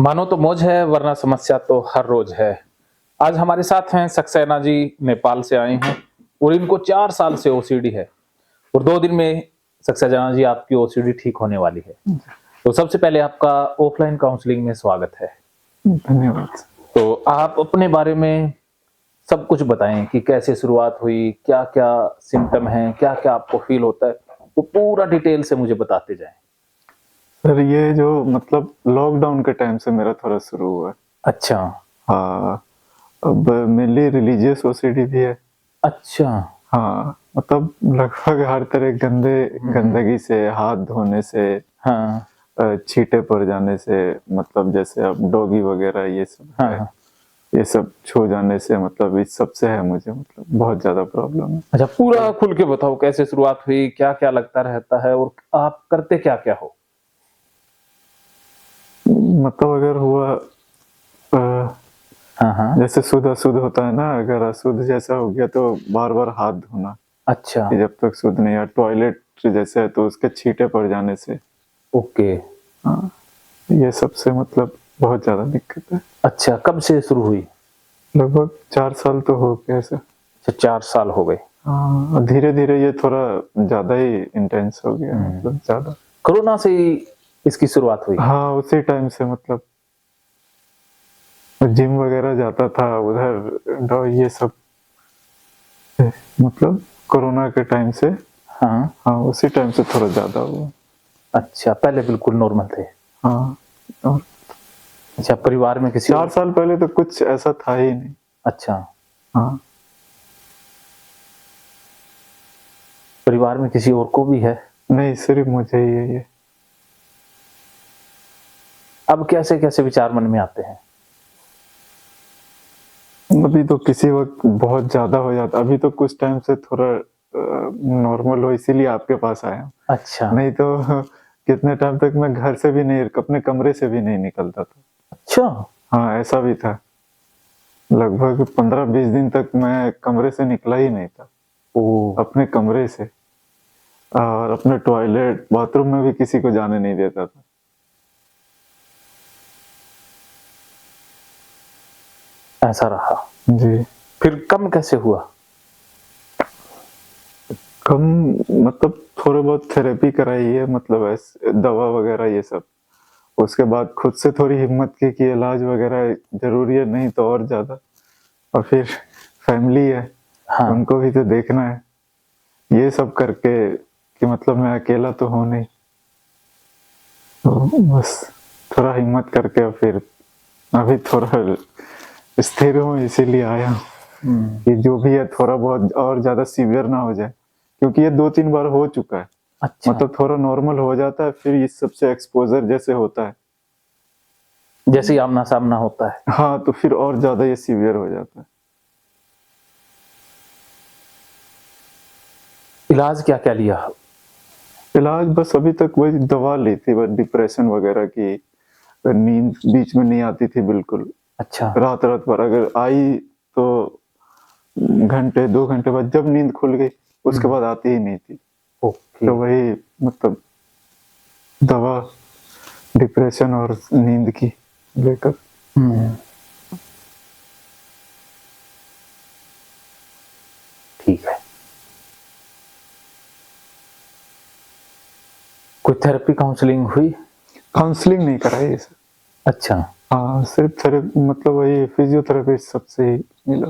मानो तो मौज है वरना समस्या तो हर रोज है। आज हमारे साथ हैं सक्सेना जी, नेपाल से आए हैं और इनको 4 साल से ओसीडी है और 2 दिन में सक्सेना जी आपकी ओसीडी ठीक होने वाली है। तो सबसे पहले आपका ऑफलाइन काउंसलिंग में स्वागत है। धन्यवाद। तो आप अपने बारे में सब कुछ बताएं कि कैसे शुरुआत हुई, क्या-क्या सिम्पटम हैं, क्या-क्या आपको फील होता है, वो पूरा डिटेल से मुझे बताते जाएं। सर ये जो मतलब लॉकडाउन के टाइम से मेरा थोड़ा शुरू हुआ है। अच्छा, हाँ, अब मेनली रिलीजियस ओसीडी भी है। अच्छा। हाँ, मतलब लगभग हर तरह गंदगी से, हाथ धोने से, हाँ, छींटे पड़ जाने से, मतलब जैसे अब डॉगी वगैरह ये सब हाँ, है, हाँ। ये सब छू जाने से मतलब इस सब से है मुझे मतलब बहुत ज़्यादा प्रॉब्लम है। अच्छा, पूरा खुल के बताओ कैसे शुरुआत हुई, क्या-क्या लगता रहता है और आप करते क्या-क्या हो? मतलब अगर हुआ हाँ, हाँ। जैसे शुद्ध-अशुद्ध होता है ना, अगर अशुद्ध जैसा हो गया तो बार-बार हाथ धोना। अच्छा, कि जब तक शुद्ध नहीं, या टॉयलेट जैसे है तो उसके छींटे पड़ जाने से, ओके। हाँ, ये सबसे मतलब बहुत ज़्यादा दिक्कत है। अच्छा, कब से शुरू हुई? लगभग 4 साल तो हो गए ऐसे। अच्छा, 4 साल हो गए। हाँ, और धीरे-धीरे ये थोड़ा ज़्यादा ही इंटेंस हो गया हुँ। मतलब ज़्यादा। कोरोना से ही इसकी शुरुआत हुई? हाँ, उसी टाइम से मतलब जिम वगैरह जाता था उधर ये सब मतलब कोरोना के टाइम से, हाँ। हाँ, उसी टाइम से थोड़ा ज़्यादा हुआ। अच्छा, पहले बिल्कुल नॉर्मल थे। हाँ, और अच्छा, परिवार में किसी 4 और? साल पहले तो कुछ ऐसा था ही नहीं। अच्छा, हाँ। परिवार में किसी और को भी है? नहीं, सिर्फ़ मुझे ही है ये। अब कैसे-कैसे विचार मन में आते हैं? अभी तो किसी वक़्त बहुत ज़्यादा हो जाता, अभी तो कुछ टाइम से थोड़ा नॉर्मल हो इसीलिए आपके पास आया हूँ। अच्छा, नहीं तो कितने टाइम तक मैं घर से भी नहीं, अपने कमरे से भी नहीं निकलता था। अच्छा! हाँ, ऐसा भी था। लगभग 15-20 दिन तक मैं कमरे से निकला ही नहीं था, ओह! अपने कमरे से, और अपने टॉयलेट, बाथरूम में भी किसी को जाने नहीं देता था। ऐसा रहा। जी। फिर कम कैसे हुआ? कम मतलब थोड़ा बहुत थेरेपी कराई है, मतलब ऐसे दवा वगैरह ये सब। उसके बाद खुद से थोड़ी हिम्मत की कि इलाज वगैरह ज़रूरी है, नहीं तो और ज़्यादा, और फिर फैमिली है, हाँ, उनको भी तो देखना है। ये सब करके कि मतलब मैं अकेला तो हूँ नहीं, तो बस थोड़ा हिम्मत करके और फिर अभी थोड़ा स्थिर हूँ इसीलिए आया हूँ हुँ। कि जो भी है थोड़ा बहुत और ज़्यादा सीवियर ना हो जाए, क्योंकि ये 2-3 बार हो चुका है। अच्छा, मतलब थोड़ा नॉर्मल हो जाता है, फिर इस सबसे एक्सपोज़र जैसे होता है, जैसे ही आमना-सामना होता है। हाँ, तो फिर और ज़्यादा ये सीवियर हो जाता है। इलाज क्या-क्या लिया? इलाज बस अभी तक वही दवा ली थी, बस डिप्रेशन वगैरह की, नींद बीच में नहीं आती थी बिल्कुल। अच्छा, रात-रात भर अगर आई तो घंटे 2 घंटे बाद जब नींद खुल गई, उसके हुँ, बाद आती ही नहीं थी। ओके। तो वही मतलब दवा, डिप्रेशन और नींद की लेकर। हुँ, ठीक है। कोई थेरेपी काउंसलिंग हुई? काउंसलिंग नहीं कराई है सर। अच्छा, हाँ, सिर्फ मतलब वही फिजियोथेरेपिस्ट सबसे ही मिला।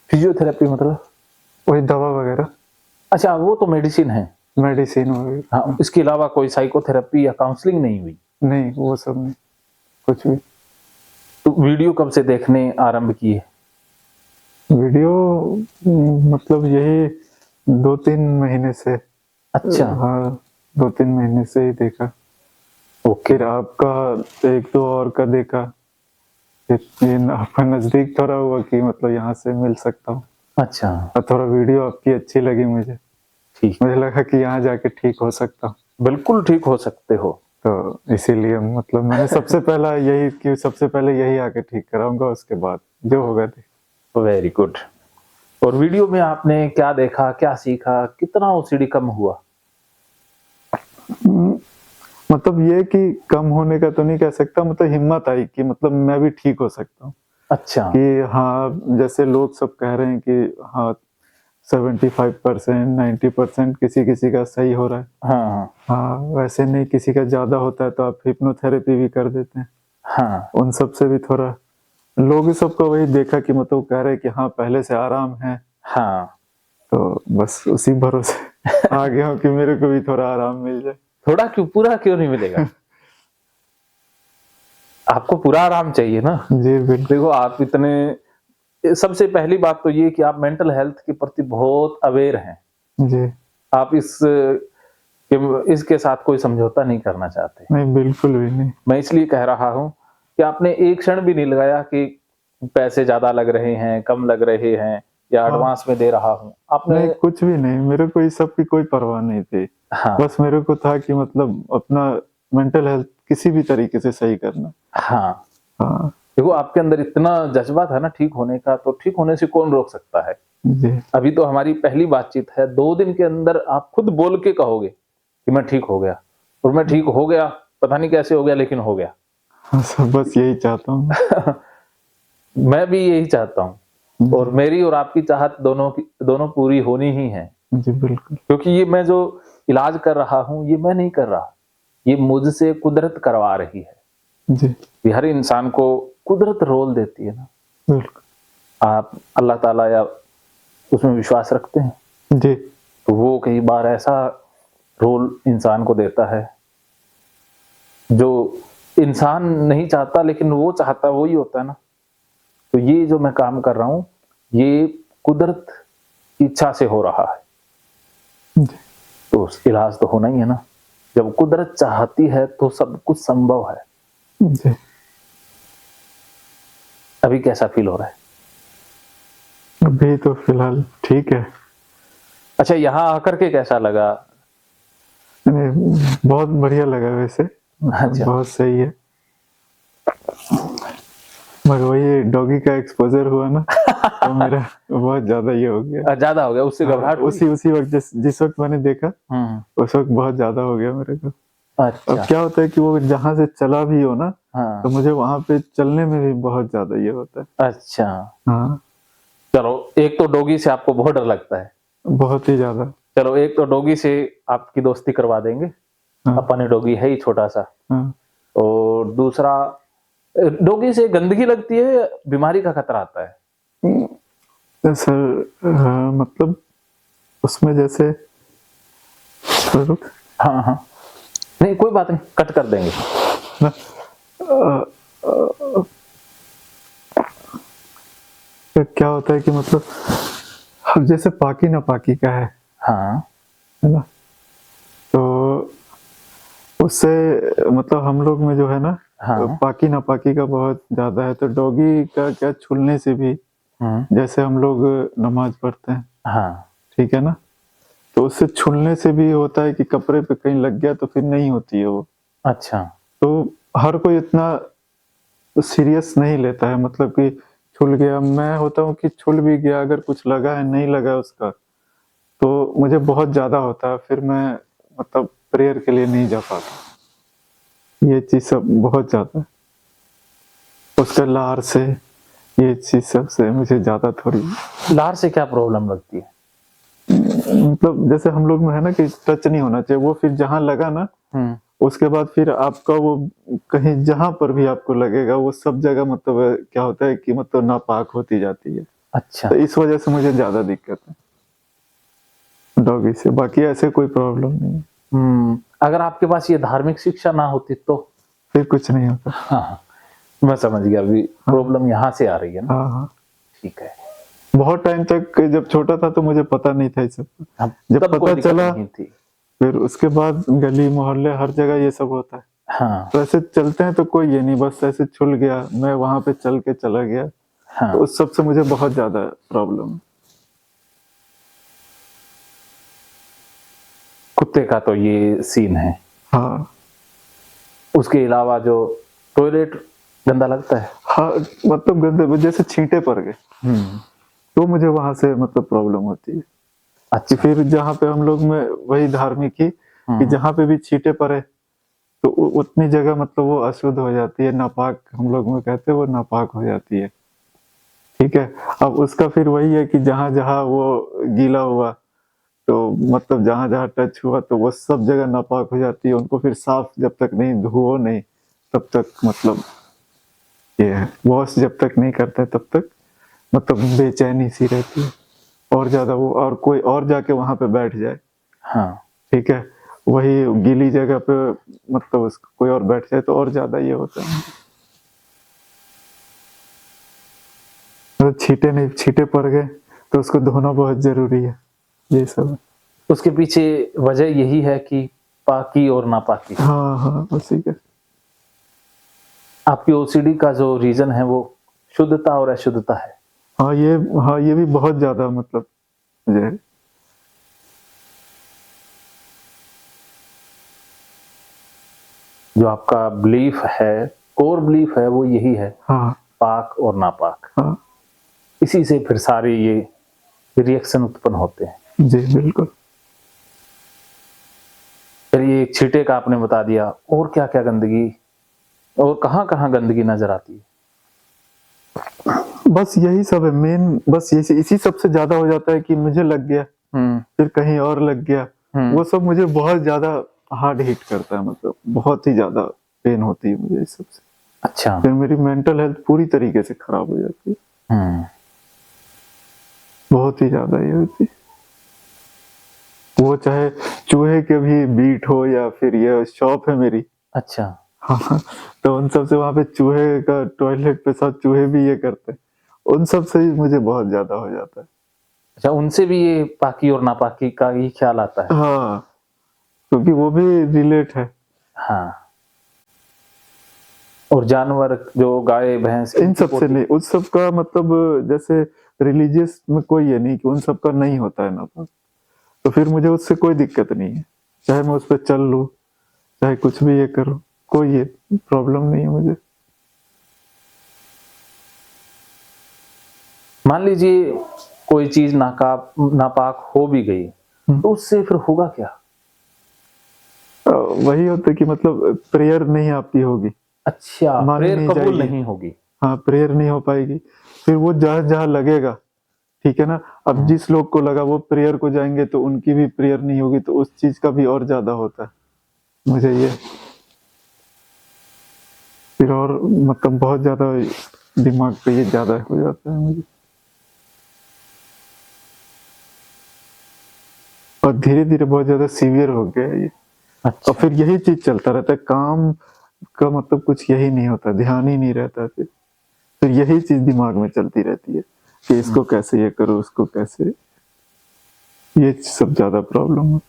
फिजियोथेरेपी मतलब? वही दवा वगैरह, अच्छा, वो तो मेडिसिन है। मेडिसिन वगैरह, हाँ, हाँ। इसके अलावा कोई साइकोथेरेपी या काउंसलिंग नहीं हुई? नहीं, वो सब नहीं, कुछ भी। तो वीडियो कब से देखने आरंभ किए? वीडियो मतलब यही 2-3 महीने से, अच्छा, हाँ, 2-3 महीने से ही देखा। ओके। फिर आपका 1-2 और का देखा, फिर आपका नज़दीक थोड़ा हुआ कि मतलब यहाँ से मिल सकता हूँ, अच्छा, और थोड़ा वीडियो आपकी अच्छी लगी मुझे। ठीक। मुझे लगा कि यहाँ जाके ठीक हो सकता हूँ, बिल्कुल ठीक हो सकते हो। तो इसीलिए मतलब मैंने सबसे पहला यही कि सबसे पहले यही आके ठीक कराऊँगा, उसके बाद जो होगा वेरी गुड। और वीडियो में आपने क्या देखा, क्या सीखा, कितना ओसीडी कम हुआ? मतलब ये कि कम होने का तो नहीं कह सकता, मतलब हिम्मत आई कि मतलब मैं भी ठीक हो सकता हूँ अच्छा। कि हाँ, जैसे लोग सब कह रहे हैं कि हाँ 75% 90% किसी किसी का सही हो रहा है। हाँ, हाँ, हाँ, वैसे नहीं, किसी का ज़्यादा होता है तो आप हिप्नोथेरेपी भी कर देते हैं। हाँ, उन सब से भी थोड़ा लोग सबको वही देखा कि मतलब कह रहे हैं कि हाँ पहले से आराम है, हाँ। तो बस उसी भरोसे आ गया हूँ कि मेरे को भी थोड़ा आराम मिल जाए। थोड़ा क्यों, पूरा क्यों नहीं मिलेगा? आपको पूरा आराम चाहिए ना। जी बिल्कुल। देखो आप इतने, सबसे पहली बात तो ये कि आप मेंटल हेल्थ के प्रति बहुत अवेयर हैं। जी, आप इसके साथ कोई समझौता नहीं करना चाहते। नहीं बिल्कुल भी नहीं। मैं इसलिए कह रहा हूँ कि आपने एक क्षण भी नहीं लगाया कि पैसे ज़्यादा लग रहे हैं, कम लग रहे हैं या हाँ, एडवांस में दे रहा हूँ। आपने नहीं कुछ भी नहीं, मेरे को इस सब की कोई परवाह नहीं थी। हाँ, बस मेरे को था कि मतलब अपना मेंटल हेल्थ किसी भी तरीके से सही करना। हाँ। हाँ, देखो आपके अंदर इतना जज़्बा था ना ठीक होने का, तो ठीक होने से कौन रोक सकता है? जी। अभी तो हमारी पहली बातचीत है, 2 दिन के अंदर आप खुद बोल के कहोगे कि मैं ठीक हो गया, और मैं ठीक हो गया, पता नहीं कैसे हो गया लेकिन हो गया। हाँ, सब बस यही चाहता हूँ मैं। मैं भी यही चाहता हूँ, और जी, मेरी और आपकी चाहत दोनों पूरी होनी ही है। जी बिल्कुल। क्योंकि ये मैं जो इलाज कर रहा हूँ, ये मैं नहीं कर रहा, ये मुझसे कुदरत करवा रही है। जी, ये हर इंसान को कुदरत रोल देती है ना। बिल्कुल। आप अल्लाह ताला या उसमें विश्वास रखते हैं? जी, तो वो कई बार ऐसा रोल इंसान को देता है, जो इंसान नहीं चाहता लेकिन वो चाहता वही होता है ना। तो ये जो मैं काम कर रहा हूँ, ये कुदरत की इच्छा से हो रहा है। जी, तो इलाज तो होना ही है ना। जब कुदरत चाहती है तो सब कुछ संभव है। जी। अभी कैसा फील हो रहा है? अभी तो फिलहाल ठीक है। अच्छा, यहाँ आकर के कैसा लगा? नहीं, बहुत बढ़िया लगा वैसे, मतलब अच्छा। बहुत सही है। मगर वही डॉगी का एक्सपोज़र हुआ ना, तो मेरा बहुत ज़्यादा ये हो गया। ज़्यादा हो गया, उससे हाँ, घबराहट हुई? उसी वक़्त जिस वक़्त मैंने देखा, हुँ, उस वक़्त बहुत ज़्यादा हो गया मेरे को। अब अच्छा, क्या होता है कि वो जहाँ से चला भी हो ना, तो हाँ, मुझे वहाँ पे चलने में भी बहुत ज़्यादा ये होता है। अच्छा। हाँ, चलो, एक तो डॉगी से आपको बहुत डर लगता है। बहुत ही ज़्यादा। चलो, एक तो डॉगी से आपकी दोस्ती करवा देंगे। हाँ, अपने डॉगी है ही छोटा-सा। हाँ। और दूसरा, डॉगी से गंदगी लगती है, बीमारी का खतरा आता है। सर मतलब उसमें जैसे रुक हाँ, हाँ। नहीं, कोई बात नहीं, कट कर देंगे। ना अ, अ, तो क्या होता है कि मतलब अब जैसे पाकी नापाकी का हाँ, है ना? तो उससे मतलब हम लोग में जो है ना, हाँ, पाकी नापाकी का बहुत ज़्यादा है, तो डॉगी का क्या छूलने से भी, हुँ, जैसे हम लोग नमाज़ पढ़ते हैं, हाँ, ठीक है ना? तो उससे छूलने से भी होता है कि कपड़े पे कहीं लग गया तो फिर नहीं होती है वो। अच्छा, तो हर कोई इतना सीरियस नहीं लेता है, मतलब कि छूल गया, मैं होता हूँ कि छूल भी गया, अगर कुछ लगा है, नहीं लगा उसका, तो मुझे बहुत ज़्यादा होता है, फिर मैं मतलब प्रेयर के लिए नहीं जा पाता। ये चीज़ सब बहुत ज़्यादा, उसका लार से, ये चीज़ सब से मुझे ज़्यादा थोड़ी लार से क्या प्रॉब्लम लगती है? मतलब जैसे हम लोग में है ना कि टच नहीं होना चाहिए, वो फिर जहाँ लगा ना, हुँ, उसके बाद फिर आपका वो कहीं जहाँ पर भी आपको लगेगा, वो सब जगह मतलब क्या होता है कि मतलब नापाक होती जाती है। अच्छा, तो इस वजह से मुझे ज़्यादा दिक्कत है डॉगी से, बाकी ऐसे कोई प्रॉब्लम नहीं है, अगर आपके पास ये धार्मिक शिक्षा ना होती तो? फिर कुछ नहीं होता। हाँ, हाँ, मैं समझ गया, अभी हाँ, प्रॉब्लम यहाँ से आ रही है ना? हाँ, हाँ। ठीक है। बहुत टाइम तक जब छोटा था तो मुझे पता नहीं था ये सब। हाँ, जब तब कोई पता दिक्कत चला, नहीं थी। फिर उसके बाद गली मोहल्ले हर जगह ये सब होता है। हाँ, तो ऐसे चलते हैं तो कोई ये नहीं, बस ऐसे छूल गया, मैं वहाँ पे चल के चला गया, तो हाँ, उस सब से मुझे बहुत ज़्यादा प्रॉब्लम है। कुत्ते का तो ये सीन है। हाँ, उसके अलावा जो टॉयलेट गंदा लगता है? हाँ, मतलब गंदे जैसे छींटे पड़ गए, हुँ, तो मुझे वहाँ से मतलब प्रॉब्लम होती है कि अच्छा, फिर जहाँ पे हम लोग में वही धार्मिक ही कि हुँ, जहाँ पे भी छींटे पड़े, तो उतनी जगह मतलब वो अशुद्ध हो जाती है, नापाक हम लोग में कहते हैं, वो नापाक हो जाती है। ठीक है, अब उसका फिर वही है कि जहाँ जहाँ वो गीला हुआ, तो मतलब जहाँ जहाँ टच हुआ तो वो सब जगह नापाक हो जाती है। उनको फिर साफ जब तक नहीं धुओ नहीं, तब तक मतलब ये है, वॉश जब तक नहीं करते तब तक मतलब बेचैनी सी रहती है। और ज्यादा वो, और कोई और जाके वहां पे बैठ जाए, हाँ। ठीक है, वही गीली जगह पे मतलब उसको कोई और बैठ जाए तो और ज्यादा ये होता है। मतलब छींटे नहीं, छींटे पड़ गए तो उसको धोना बहुत जरूरी है, ये सब है। उसके पीछे वजह यही है कि पाकी और नापाकी। हाँ हाँ, उसी का। आपकी ओसीडी का जो रीजन है वो शुद्धता और अशुद्धता है। हाँ ये, हाँ ये भी बहुत ज्यादा मतलब मुझे है। जो आपका बिलीफ है, कोर बिलीफ है, वो यही है, हाँ पाक और नापाक। हाँ इसी से फिर सारे ये रिएक्शन उत्पन्न होते हैं। जी बिल्कुल। फिर ये छींटे का आपने बता दिया, और क्या क्या गंदगी और कहाँ कहाँ गंदगी नजर आती है? बस यही सब है मेन, बस इसी सबसे ज्यादा हो जाता है कि मुझे लग गया, फिर कहीं और लग गया, वो सब मुझे बहुत ज्यादा हार्ड हिट करता है, मतलब बहुत ही ज्यादा पेन होती है मुझे इस सबसे। अच्छा। फिर मेरी मेंटल हेल्थ पूरी तरीके से खराब हो जाती है, बहुत ही ज्यादा ये होती है। वो चाहे चूहे के भी बीट हो या फिर ये शॉप है मेरी, अच्छा। हाँ, तो उन सब से वहां पे चूहे का टॉयलेट पे सब चूहे भी ये करते हैं, उन सब से ही मुझे बहुत ज्यादा हो जाता है। अच्छा, उनसे भी ये पाकी और नापाकी का ही ख्याल आता है? हाँ, क्योंकि वो भी रिलेट है। हाँ। और जानवर जो गाय भैंस, इन सब से नहीं, उस सब का मतलब जैसे रिलीजियस में कोई ये नहीं कि उन सब का नहीं होता है नापाक, तो फिर मुझे उससे कोई दिक्कत नहीं है, चाहे मैं उस पर चल लूँ, चाहे कुछ भी ये करूँ, कोई ये प्रॉब्लम नहीं है मुझे। मान लीजिए कोई चीज नापाक हो भी गई, तो उससे फिर होगा क्या? वही होता है कि मतलब प्रेयर नहीं आपकी होगी, अच्छा, मानी प्रेयर नहीं कबूल जाएगी। नहीं होगी। हाँ, प्रेयर नहीं हो पाएगी, फिर वो जहाँ जहाँ लगेगा, ठीक है ना, अब जिस लोग को लगा वो प्रेयर को जाएंगे तो उनकी भी प्रेयर नहीं होगी, तो उस चीज का भी और ज्यादा होता है मुझे ये, फिर और मतलब बहुत ज्यादा दिमाग पे ये ज्यादा हो जाता है मुझे, और धीरे धीरे बहुत ज्यादा सीवियर हो गया है ये। अच्छा। और फिर यही चीज चलता रहता है, काम का मतलब कुछ यही नहीं होता, ध्यान ही नहीं रहता, फिर यही चीज दिमाग में चलती रहती है कि इसको कैसे ये करो, उसको कैसे, ये सब ज्यादा प्रॉब्लम है।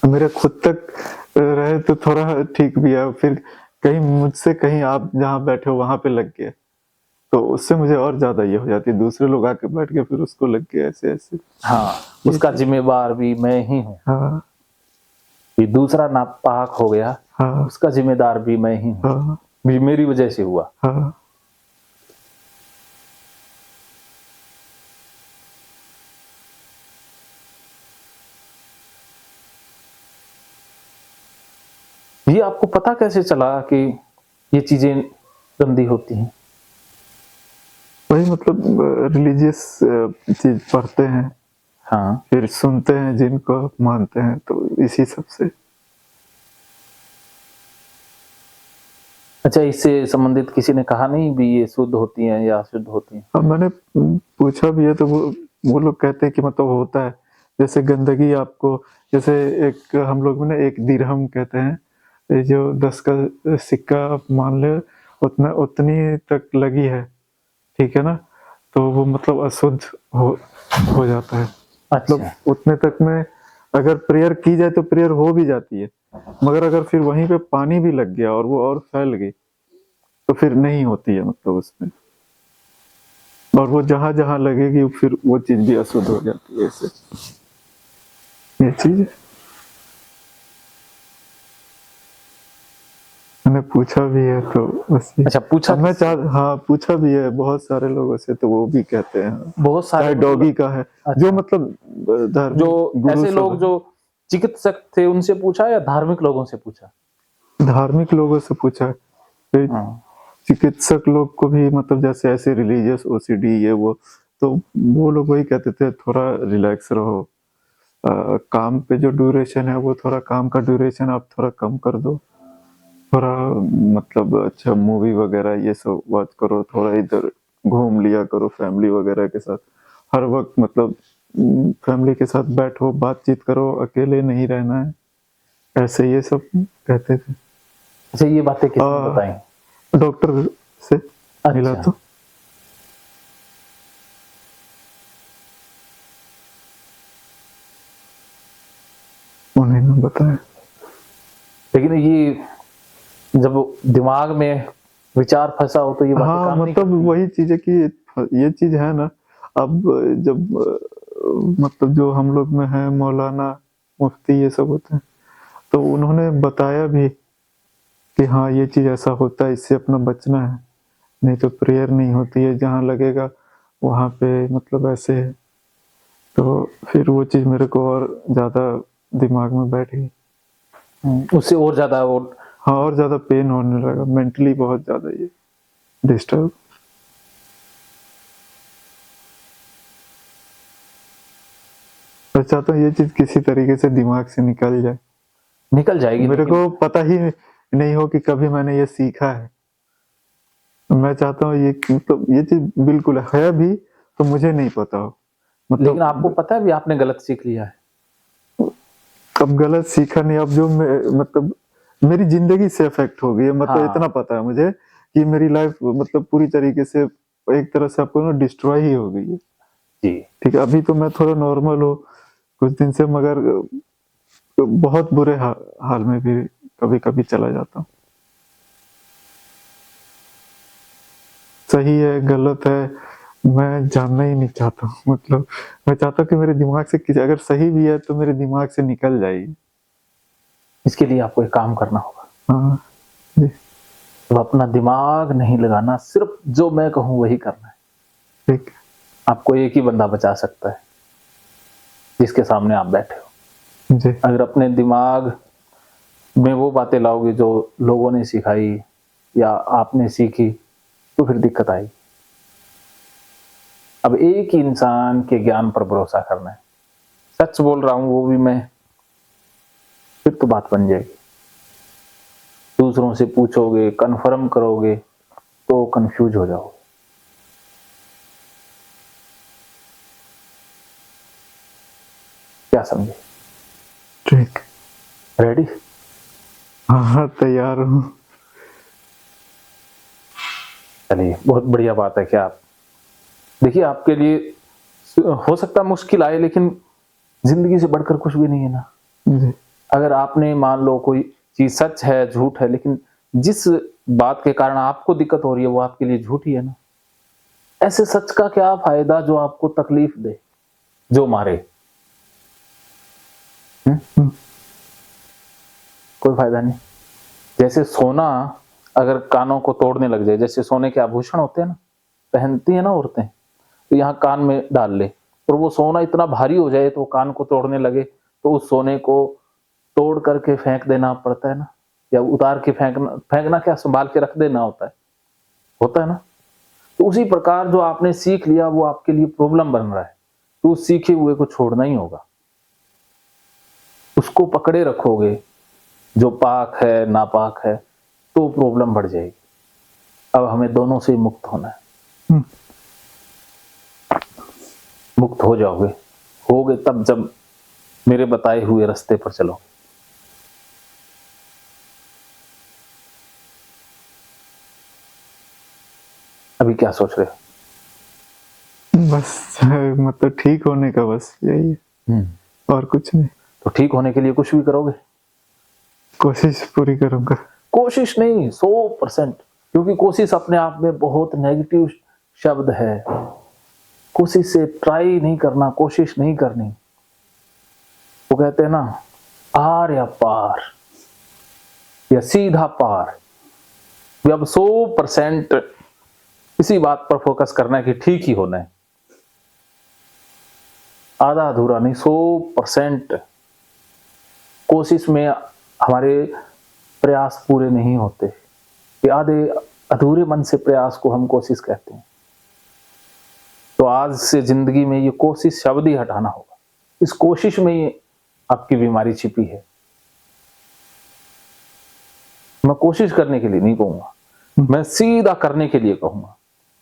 मेरे खुद तक रहे तो थोड़ा ठीक भी है, फिर कहीं मुझसे कहीं आप जहाँ बैठे हो वहां पे लग गया, तो उससे मुझे और ज्यादा ये हो जाती है, दूसरे लोग आके बैठ गए फिर उसको लग गया, ऐसे ऐसे। हाँ, उसका जिम्मेवार भी मैं ही हूँ। हाँ ये दूसरा नापाक हो गया, हाँ उसका जिम्मेदार भी मैं ही हूँ, हाँ मेरी वजह से हुआ। हाँ। ये आपको पता कैसे चला कि ये चीजें गंदी होती हैं? वही मतलब रिलीजियस चीज पढ़ते हैं, हाँ। फिर सुनते हैं जिनको मानते हैं, तो इसी सब से। अच्छा, इससे संबंधित किसी ने कहा नहीं भी ये शुद्ध होती हैं या अशुद्ध होती हैं? अब मैंने पूछा भी है तो वो लोग कहते हैं कि मतलब होता है, जैसे गंदगी आपको, जैसे एक हम लोग में ना एक दिरहम कहते हैं, ये जो 10 का सिक्का आप मान ले, उतनी तक लगी है, ठीक है ना, तो वो मतलब अशुद्ध हो जाता है। मतलब अच्छा। उतने तक में अगर प्रेयर की जाए तो प्रेयर हो भी जाती है, मगर अगर फिर वहीं पे पानी भी लग गया और वो और फैल गई तो फिर नहीं होती है मतलब उसमें, और वो जहां जहां लगेगी फिर वो चीज भी अशुद्ध हो जाती है, ऐसे ये चीज है। मैंने पूछा भी है तो बस ये अच्छा, पूछा अब मैं हाँ पूछा भी है बहुत सारे लोगों से, तो वो भी कहते हैं बहुत सारे चाहे डॉगी का है अच्छा। जो मतलब जो धार्मिक गुरु ऐसे सब लोग है। जो चिकित्सक थे उनसे पूछा या धार्मिक लोगों से पूछा? धार्मिक लोगों से पूछा है, फिर हाँ। चिकित्सक लोग को भी मतलब जैसे ऐसे रिलीजियस ओसीडी ये वो, तो वो लोग वही कहते थे थोड़ा रिलैक्स रहो, काम पे जो ड्यूरेशन है वो थोड़ा काम का ड्यूरेशन आप थोड़ा कम कर दो, थोड़ा मतलब अच्छा मूवी वगैरह ये सब वॉच करो, थोड़ा इधर घूम लिया करो फैमिली वगैरह के साथ, हर वक्त मतलब फैमिली के साथ बैठो बातचीत करो, अकेले नहीं रहना है, ऐसे ये सब कहते थे। अच्छा, ये बातें किसने बताई? डॉक्टर से मिला अच्छा। तो उन्होंने बताया। लेकिन ये जब दिमाग में विचार फंसा हो तो ये बातें हाँ काम नहीं मतलब करती। वही चीज है कि ये चीज है ना, अब जब मतलब जो हम लोग में है मौलाना मुफ्ती ये सब होते हैं, तो उन्होंने बताया भी कि हाँ ये चीज ऐसा होता है, इससे अपना बचना है, नहीं तो प्रेयर नहीं होती है, जहाँ लगेगा वहाँ पे मतलब ऐसे है, तो फिर वो चीज मेरे को और ज्यादा दिमाग में बैठ गई। उससे और ज्यादा वो हाँ और ज्यादा पेन होने लगा, मेंटली बहुत ज्यादा ये डिस्टर्ब। मैं चाहता हूँ ये चीज किसी तरीके से दिमाग से निकल जाए, निकल जाएगी। मेरे लेकिन को पता ही नहीं हो कि कभी मैंने ये सीखा है। मैं चाहता हूँ ये मतलब ये चीज बिल्कुल है भी तो मुझे नहीं पता हो, लेकिन आपको मतलब पता है भी आपने गलत सीख लिया है। अब गलत सीखा नहीं, अब जो मतलब मेरी जिंदगी से अफेक्ट हो गई है, मतलब हाँ। इतना पता है मुझे कि मेरी लाइफ मतलब पूरी तरीके से एक तरह से आपको ना डिस्ट्रॉय ही हो गई है। जी। ठीक है अभी तो मैं थोड़ा नॉर्मल हूँ कुछ दिन से, मगर बहुत बुरे हाल में भी कभी कभी चला जाता हूँ। सही है गलत है मैं जानना ही नहीं चाहता हूँ, मतलब मैं चाहता हूँ कि मेरे दिमाग से किसी अगर सही भी है तो मेरे दिमाग से निकल जाएगी। इसके लिए आपको एक काम करना होगा। हाँ जी तो अपना दिमाग नहीं लगाना, सिर्फ जो मैं कहूँ वही करना है। ठीक आपको एक ही बंदा बचा सकता है जिसके सामने आप बैठे हो। जी अगर अपने दिमाग में वो बातें लाओगे जो लोगों ने सिखाई या आपने सीखी तो फिर दिक्कत आएगी। अब एक ही इंसान के ज्ञान पर भरोसा करना है, सच बोल रहा हूं वो भी मैं, फिर तो बात बन जाएगी। दूसरों से पूछोगे कन्फर्म करोगे तो कंफ्यूज हो जाओगे। क्या समझे? ठीक रेडी? हाँ हाँ तैयार हूँ। चलिए, बहुत बढ़िया बात है। क्या आप देखिए, आपके लिए हो सकता मुश्किल आए लेकिन जिंदगी से बढ़कर कुछ भी नहीं है ना। जी अगर आपने मान लो कोई चीज सच है झूठ है, लेकिन जिस बात के कारण आपको दिक्कत हो रही है वो आपके लिए झूठ ही है ना। ऐसे सच का क्या फायदा जो आपको तकलीफ दे, जो मारे? कोई फायदा नहीं। जैसे सोना अगर कानों को तोड़ने लग जाए, जैसे सोने के आभूषण होते हैं ना, पहनती है ना औरतें, तो यहाँ कान में डाल ले और वो सोना इतना भारी हो जाए तो वो कान को तोड़ने लगे, तो उस सोने को तोड़ करके फेंक देना पड़ता है ना, या उतार के फेंकना क्या, संभाल के रख देना होता है ना। तो उसी प्रकार जो आपने सीख लिया वो आपके लिए प्रॉब्लम बन रहा है, तो उस सीखे हुए को छोड़ना ही होगा। उसको पकड़े रखोगे, जो पाक है नापाक है, तो प्रॉब्लम बढ़ जाएगी। अब हमें दोनों से मुक्त होना है। मुक्त हो जाओगे, होगे तब जब मेरे बताए हुए रास्ते पर चलो। अभी क्या सोच रहे हो? बस मतलब ठीक होने का बस यही है और कुछ नहीं। तो ठीक होने के लिए कुछ भी करोगे? कोशिश पूरी करूंगा। कोशिश नहीं, 100%। क्योंकि कोशिश अपने आप में बहुत नेगेटिव शब्द है। कोशिश से ट्राई नहीं करना, कोशिश नहीं करनी। वो कहते हैं ना, आर या पार या सीधा पार, कि अब 100% इसी बात पर फोकस करना है कि ठीक ही होना है, आधा अधूरा नहीं, 100% कोशिश में हमारे प्रयास पूरे नहीं होते, कि आधे अधूरे मन से प्रयास को हम कोशिश कहते हैं। तो आज से जिंदगी में ये कोशिश शब्द ही हटाना होगा। इस कोशिश में ही आपकी बीमारी छिपी है। मैं कोशिश करने के लिए नहीं कहूंगा, मैं सीधा करने के लिए कहूंगा,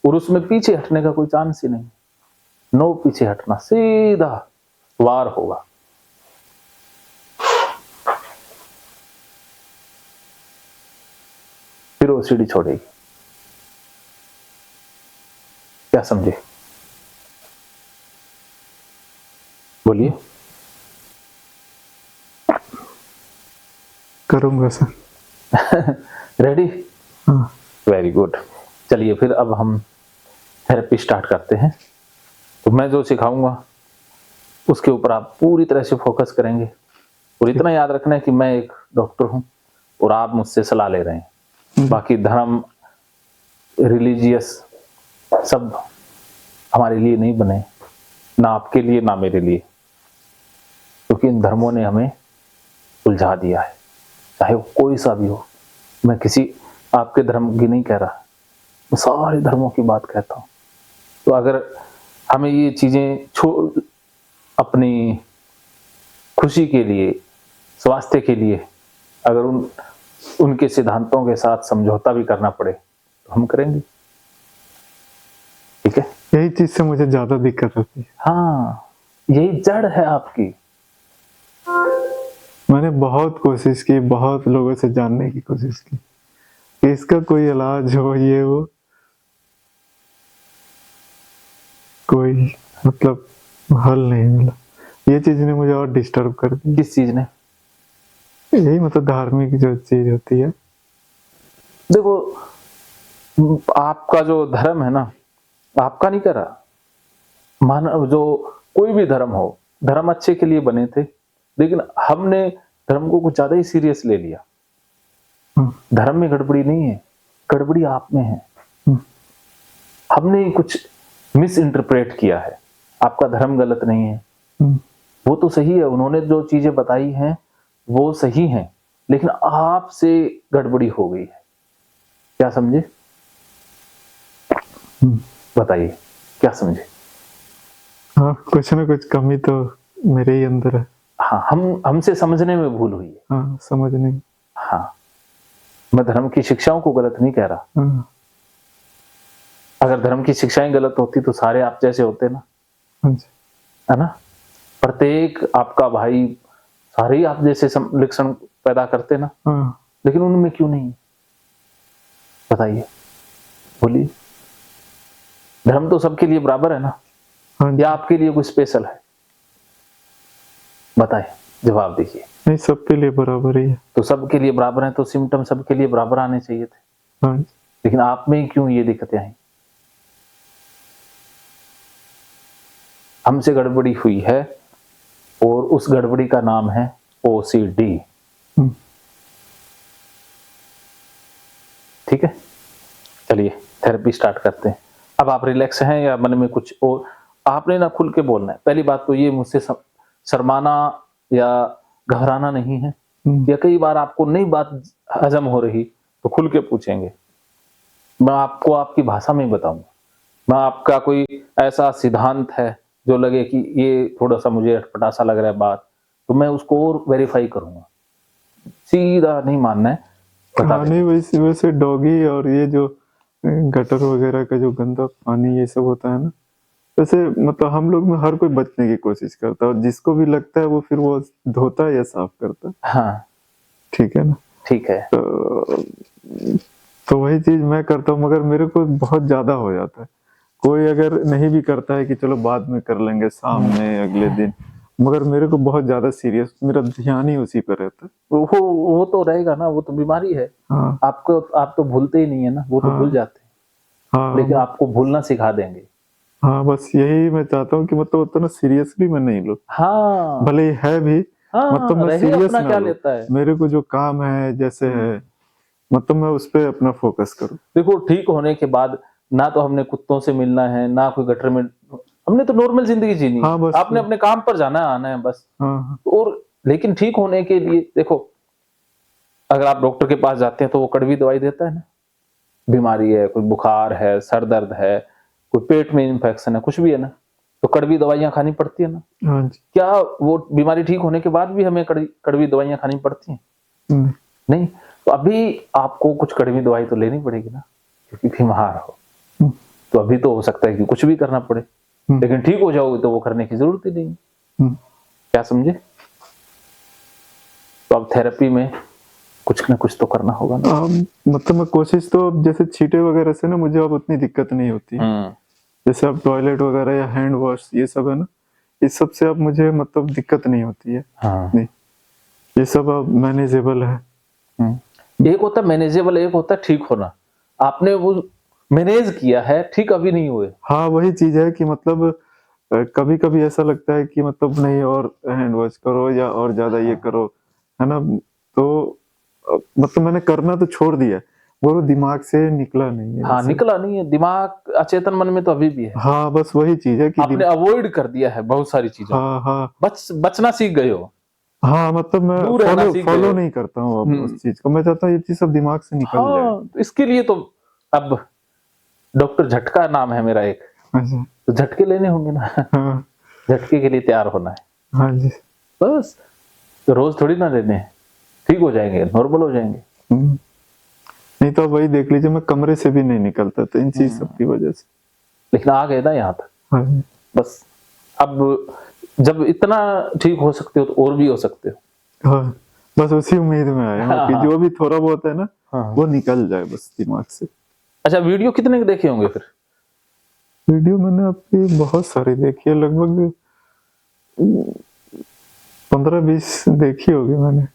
और उसमें पीछे हटने का कोई चांस ही नहीं। नो पीछे हटना, सीधा वार होगा। फिर ओसीडी छोड़ेगी। क्या समझे? बोलिए। करूंगा सर। रेडी? हाँ। Very good. चलिए फिर अब हम थेरेपी स्टार्ट करते हैं। तो मैं जो सिखाऊंगा उसके ऊपर आप पूरी तरह से फोकस करेंगे, और इतना याद रखना है कि मैं एक डॉक्टर हूं और आप मुझसे सलाह ले रहे हैं। बाकी धर्म, रिलीजियस सब हमारे लिए नहीं बने, ना आपके लिए ना मेरे लिए, क्योंकि इन धर्मों ने हमें उलझा दिया है, चाहे वो कोई सा भी हो। मैं किसी आपके धर्म की नहीं कह रहा, मैं सारे धर्मों की बात कहता हूँ। तो अगर हमें ये चीजें अपनी खुशी के लिए, स्वास्थ्य के लिए, अगर उनके सिद्धांतों के साथ समझौता भी करना पड़े तो हम करेंगे। ठीक है? यही चीज से मुझे ज्यादा दिक्कत होती है। हाँ, यही जड़ है आपकी। मैंने बहुत कोशिश की, बहुत लोगों से जानने की कोशिश की कि इसका कोई इलाज हो, ये वो, कोई मतलब हल नहीं मिला। ये चीज ने मुझे और डिस्टर्ब कर दी। किस चीज ने? यही मतलब धार्मिक जो चीज होती है। देखो, आपका जो धर्म है ना, आपका नहीं करा, मानव जो कोई भी धर्म हो, धर्म अच्छे के लिए बने थे, लेकिन हमने धर्म को कुछ ज्यादा ही सीरियस ले लिया। धर्म में गड़बड़ी नहीं है, गड़बड़ी आप में है। हमने कुछ मिस इंटरप्रेट किया है। आपका धर्म गलत नहीं है, वो तो सही है, उन्होंने जो चीजें बताई हैं वो सही हैं, लेकिन आपसे गड़बड़ी हो गई है। क्या समझे? बताइए, क्या समझे? हाँ, कुछ ना कुछ कमी तो मेरे ही अंदर है। हाँ, हमसे समझने में भूल हुई है। हाँ, समझने में। हाँ, मैं धर्म की शिक्षाओं को गलत नहीं कह रहा। हाँ। अगर धर्म की शिक्षाएं गलत होती तो सारे आप जैसे होते ना, है ना? प्रत्येक आपका भाई, सारे ही आप जैसे लक्षण पैदा करते ना। हाँ। लेकिन उनमें क्यों नहीं? बताइए, बोलिए। धर्म तो सबके लिए बराबर है ना, या आपके लिए कुछ स्पेशल है? बताइए, जवाब दीजिए। नहीं, सबके लिए बराबर ही है। तो सबके लिए बराबर है तो सिम्टम सबके लिए बराबर आने चाहिए थे। हाँ। लेकिन आप में क्यों ये दिक्कतें आई? हमसे गड़बड़ी हुई है, और उस गड़बड़ी का नाम है ओसीडी। ठीक है? चलिए थेरेपी स्टार्ट करते हैं। अब आप रिलैक्स हैं या मन में कुछ और? आपने ना खुल के बोलना है। पहली बात तो ये, मुझसे शर्माना या घबराना नहीं है। या कई बार आपको नई बात हजम हो रही तो खुल के पूछेंगे, मैं आपको आपकी भाषा में बताऊंगा। मैं आपका कोई ऐसा सिद्धांत है जो लगे कि ये थोड़ा सा मुझे अटपटा सा लग रहा है बात, तो मैं उसको और वेरीफाई करूंगा। सीधा नहीं मानना है। हाँ, नहीं, वैसे डॉगी और ये जो गटर वगैरह का जो गंदा पानी ये सब होता है ना, वैसे मतलब हम लोग में हर कोई बचने की कोशिश करता है, और जिसको भी लगता है वो फिर वो धोता है या साफ करता है। हाँ, ठीक है ना? ठीक है। तो वही चीज मैं करता हूँ, मगर मेरे को बहुत ज्यादा हो जाता है। कोई अगर नहीं भी करता है कि चलो बाद में कर लेंगे, शाम में, अगले दिन, मगर मेरे को बहुत ज्यादा सीरियस, मेरा ध्यान ही उसी पर रहता है। वो तो रहेगा ना, वो तो बीमारी है। हाँ। आप तो भूलते ही नहीं है ना, वो तो भूल जाते हैं। हाँ, लेकिन आपको भूलना सिखा देंगे। हाँ, बस यही मैं चाहता हूँ कि मतलब उतना सीरियसली मैं नहीं लूं। हाँ, भले ही है भी, हाँ, मतलब मैं रहे सीरियस अपना ना क्या लूं। लेता है। मेरे को जो काम है जैसे है, मतलब मैं उस पे अपना फोकस करूँ। देखो ठीक होने के बाद ना तो हमने कुत्तों से मिलना है, ना कोई गटर में, हमने तो नॉर्मल जिंदगी जीनी है। हाँ, बस आपने अपने काम पर जाना है, आना है बस। हाँ, हाँ। और लेकिन ठीक होने के लिए देखो, अगर आप डॉक्टर के पास जाते हैं तो वो कड़वी दवाई देता है ना। बीमारी है, कोई बुखार है, सर दर्द है, कोई पेट में इन्फेक्शन है, कुछ भी है ना, तो कड़वी दवाइयाँ खानी पड़ती है ना। हाँ जी। क्या वो बीमारी ठीक होने के बाद भी हमें कड़वी दवाइयाँ खानी पड़ती हैं? नहीं। नहीं। तो अभी आपको कुछ कड़वी दवाई तो लेनी पड़ेगी ना, क्योंकि बीमार हो। हम्म, तो अभी तो हो सकता है कि कुछ भी करना पड़े, लेकिन ठीक हो जाओगे तो वो करने की जरूरत ही नहीं है। हम्म। क्या समझे? तो अब थेरेपी में कुछ ना कुछ तो करना होगा ना। मतलब मैं कोशिश तो अब जैसे छींटे वगैरह से ना मुझे अब उतनी दिक्कत नहीं होती है। जैसे अब टॉयलेट वगैरह या हैंड वॉश ये सब है ना, इस सब से अब मुझे मतलब दिक्कत नहीं होती है। हाँ। नहीं, ये सब अब मैनेजेबल है। एक होता है मैनेजेबल, एक होता है ठीक होना। आपने वो मैनेज किया है, ठीक अभी नहीं हुए। हाँ, वही चीज है कि मतलब कभी कभी ऐसा लगता है कि मतलब नहीं और हैंड वॉश करो या और ज्यादा ये करो, है ना। तो मतलब मैंने करना तो छोड़ दिया, वो दिमाग से निकला नहीं है हाँ, ऐसे। निकला नहीं है, दिमाग अचेतन मन में तो अभी भी है। हाँ, बस वही चीज है कि आपने अवॉइड कर दिया है बहुत सारी चीजों को। हाँ, हाँ, बचना सीख गए हो, हाँ, मतलब मैं दूर रहना सीख गए फॉलो हो। नहीं करता हूँ अब उस चीज को। मैं चाहता हूँ ये चीज सब दिमाग से निकल जाए। हाँ, तो इसके लिए तो अब डॉक्टर झटका नाम है मेरा एक, अच्छा। तो झटके लेने होंगे ना। हाँ, झटके के लिए तैयार होना है हाँ जी। बस। तो रोज थोड़ी ना लेने हैं, ठीक हो जाएंगे, नॉर्मल हो जाएंगे। नहीं तो अब वही देख लीजिए, मैं कमरे से भी नहीं निकलता था इन चीज सब की वजह से। लेकिन आ गए ना यहाँ तक। हाँ जी। बस अब जब इतना ठीक हो सकते हो तो और भी हो सकते हो। हाँ, बस उसी उम्मीद में आया हूँ कि हाँ, जो भी थोड़ा बहुत है ना हाँ। वो निकल जाए बस दिमाग से। अच्छा, वीडियो कितने के देखे होंगे फिर? वीडियो मैंने आपकी बहुत सारी देखी है, लगभग 15-20 देखी होगी मैंने।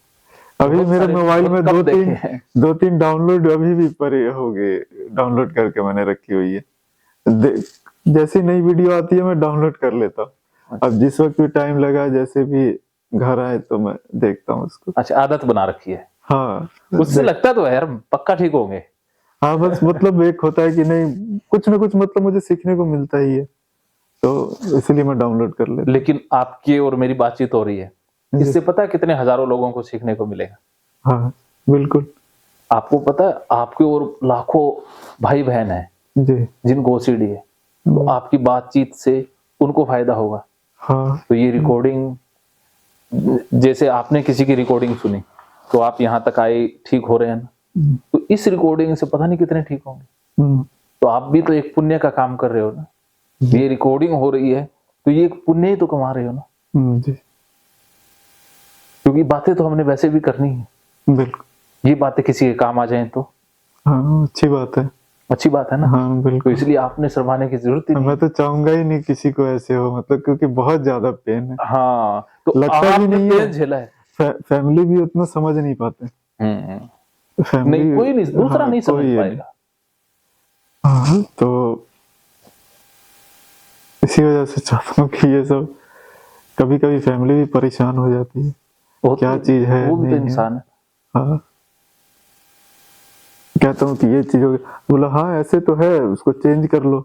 अभी बहुत मेरे सारे तो मोबाइल बहुत में कम देखे हैं। दो तीन डाउनलोड अभी भी पड़े हो गए, डाउनलोड करके मैंने रखी हुई है। जैसी नई वीडियो आती है मैं डाउनलोड कर लेता हूँ। अब जिस वक्त भी टाइम लगा, जैसे भी घर आए तो मैं देखता हूँ उसको। अच्छा, आदत बना रखी है। हाँ, उससे लगता तो है यार पक्का ठीक होंगे। हाँ, बस मतलब एक होता है कि नहीं कुछ ना कुछ मतलब मुझे सीखने को मिलता ही है, तो इसलिए मैं डाउनलोड कर लेता लेकिन आपकी और मेरी बातचीत हो रही है, हूँ। इससे पता है कितने हजारों लोगों को सीखने को मिलेगा। हाँ, बिल्कुल। आपको पता है आपके और लाखों भाई बहन है जी। जिनको ओसीडी है, तो आपकी बातचीत से उनको फायदा होगा। हाँ, तो ये रिकॉर्डिंग, जैसे आपने किसी की रिकॉर्डिंग सुनी तो आप यहाँ तक आए, ठीक हो रहे हैं ना, तो इस रिकॉर्डिंग से पता नहीं कितने ठीक होंगे। तो आप भी तो एक पुण्य का काम कर रहे हो ना। ये रिकॉर्डिंग हो रही है तो ये एक पुण्य ही तो कमा रहे हो ना, जी, क्योंकि बातें तो हमने वैसे भी करनी है। बिल्कुल। ये बातें किसी के काम आ जाएं तो हाँ, अच्छी बात है। अच्छी बात है ना। हाँ, तो बिल्कुल। इसलिए आपने शर्माने की जरूरत ही नहीं। मैं तो चाहूंगा ही नहीं किसी को ऐसे हो, मतलब क्योंकि बहुत ज्यादा पेन है। हाँ, तो लगता भी आपने नहीं पेन है, झेला है। फैमिली भी उतना समझ नहीं पाते। फैमिली नहीं, कोई नहीं, दूसरा हाँ, नहीं समझ कोई ये नहीं। पाएगा। हाँ, तो इसी वजह से चाहता हूँ कि ये सब, कभी कभी फैमिली भी परेशान हो जाती है, क्या चीज है वो भी तो नहीं है। इंसान है। हाँ, कहता हूँ कि ये चीज हो गई, बोला हाँ ऐसे तो है, उसको चेंज कर लो,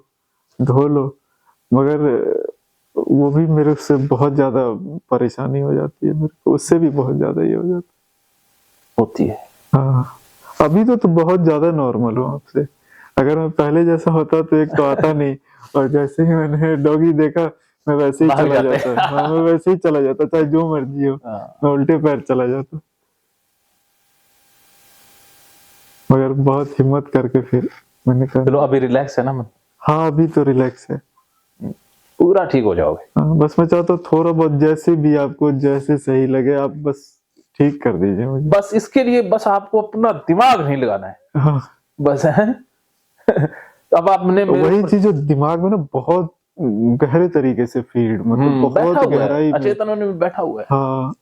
धो लो, मगर वो भी मेरे से बहुत ज्यादा परेशानी हो जाती है, मेरे को उससे भी बहुत ज्यादा ये हो जाता होती है। हाँ, अभी तो बहुत ज्यादा नॉर्मल हूँ आपसे। अगर मैं पहले जैसा होता तो एक तो आता नहीं, और जैसे ही मैंने डॉगी देखा मैं वैसे ही भाग चला जाते जाता। हाँ, मैं वैसे ही चला जाता, चाहे जो मर्जी हो, हाँ। मैं उल्टे पैर चला जाता। मगर बहुत हिम्मत करके फिर मैंने चलो कहा अभी रिलैक्स है ना मन, हाँ अभी तो रिलैक्स है। पूरा ठीक हो जाओगे। हाँ, बस मैं चाहता हूँ थोड़ा बहुत जैसे भी आपको जैसे सही लगे आप बस ठीक कर दीजिए मुझे। बस इसके लिए बस आपको अपना दिमाग नहीं लगाना है, हाँ, बस है। अब आपने मेरे वही ऊपर चीज जो दिमाग में ना बहुत गहरे तरीके से फीड, मतलब बैठा बहुत हुआ है, गहराई में। अचेतन में बैठा हुआ है, हाँ,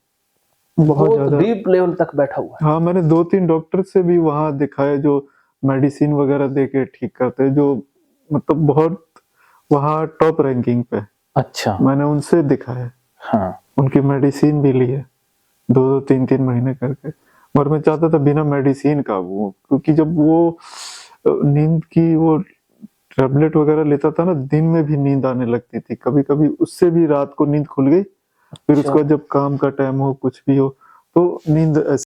बहुत बहुत ज्यादा। डीप लेवल तक बैठा हुआ है। हाँ, मैंने 2-3 डॉक्टर से भी वहां दिखाए जो मेडिसिन वगैरह दे के ठीक करते हैं, जो मतलब बहुत वहाँ टॉप रैंकिंग पे। अच्छा। मैंने उनसे दिखाया, हाँ। उनकी मेडिसिन भी ली है 2-2 3-3 महीने करके, और मैं चाहता था बिना मेडिसिन का वो, क्योंकि जब वो नींद की वो टैबलेट वगैरह लेता था ना, दिन में भी नींद आने लगती थी, कभी-कभी उससे भी रात को नींद खुल गई, फिर उसके अच्छा। बाद जब काम का टाइम हो, कुछ भी हो, तो नींद